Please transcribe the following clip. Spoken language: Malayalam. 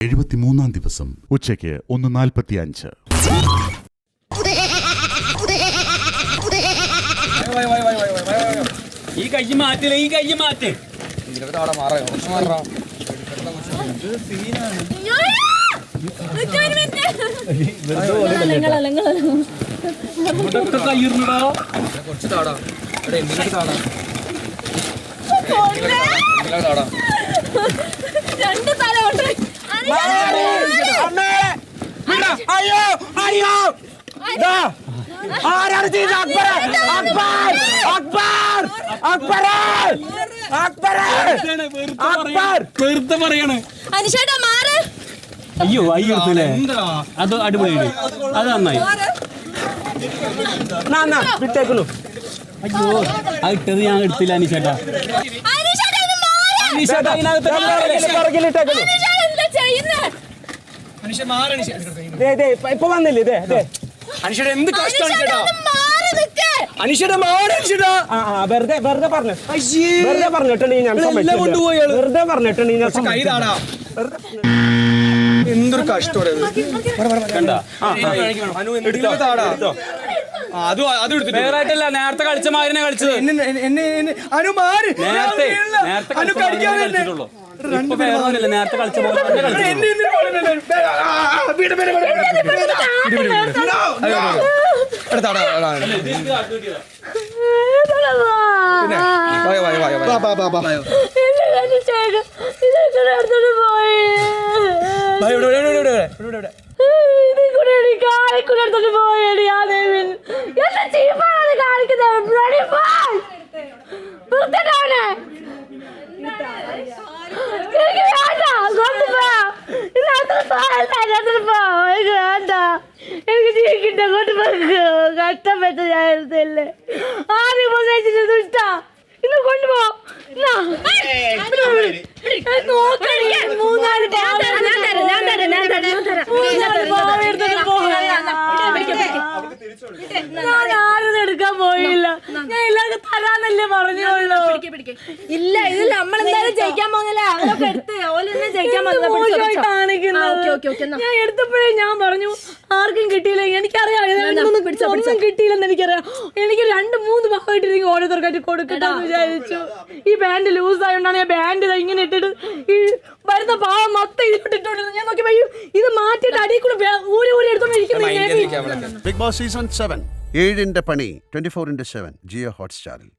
73-ാം ദിവസം ഉച്ചയ്ക്ക് 1:45. ഈ കൈ മാറ്റില്ല, ഈ കൈ മാറ്റ്. അയ്യോ അയ്യോല്ലേ, അത് അടിപൊളി, അത് നന്നായി. വിട്ടേക്കുന്നു. അയ്യോ അത് ഇട്ടത് ഞാൻ എടുത്തില്ല അനീഷേട്ടാ. ഇപ്പൊ വന്നില്ലേ അനീഷയുടെ എന്ത് കഷ്ടമാണ് ചേട്ടാ. അനീഷയുടെ വെറുതെ പറഞ്ഞു, വെറുതെ പറഞ്ഞിട്ടുണ്ടെങ്കിൽ ഞാൻ വെറുതെ പറഞ്ഞിട്ടുണ്ടെങ്കിൽ ഞാൻ എന്തൊരു കഷ്ടമാണ്. നേരത്തെ കളിച്ച മാരിനെ കളിച്ചത്. നേരത്തെ കളിച്ച എനിക്ക് ജീവിക്കണ്ട, കൊണ്ട് കഷ്ടപ്പെട്ട് ഞാൻ എടുത്തല്ലേ. ആദ്യം ദുഷ്ടാ, ഇന്ന് കൊണ്ടുപോ. എടുക്കാൻ പോയില്ല, ഞാൻ എല്ലാവർക്കും തരാന്നല്ലേ പറഞ്ഞോളൂ. ഇല്ല, ഇത് നമ്മളെന്തായാലും ജയിക്കാൻ പോകുന്നില്ല. അവരൊക്കെ എടുത്ത് ഓലെന്നെ ജയിക്കാൻ കാണിക്കുന്നു. ഞാൻ എടുത്തപ്പോഴേ ഞാൻ പറഞ്ഞു ആർക്കും കിട്ടിയില്ല. എനിക്കറിയാം ഒന്നും കിട്ടിയില്ലെന്ന് എനിക്കറിയാം. എനിക്ക് 2-3 ഭാഗമായിട്ട് ഓരോരുത്തർക്കായിട്ട് കൊടുക്കട്ടെന്ന് വിചാരിച്ചു. ഈ ബാൻഡ് ലൂസ് ആയതുകൊണ്ടാണ് ഞാൻ ബാൻഡ് ഇങ്ങനെ ഇട്ടിട്ട് ഈ വരുന്ന പാവം മൊത്തം ഇതിലോട്ട് ഇട്ടോണ്ടിരുന്നത്. ഞാൻ നോക്കിയപ്പോ ഇത് മാറ്റിയിട്ട് അടിയിൽ കൂടെ ഊരി എടുത്തോണ്ടിരിക്കുന്നു. ബിഗ് ബോസ് സീസൺ 7 7 പണി 24/7 ജിയോ ഹോട്ട്സ്റ്റാറിൽ.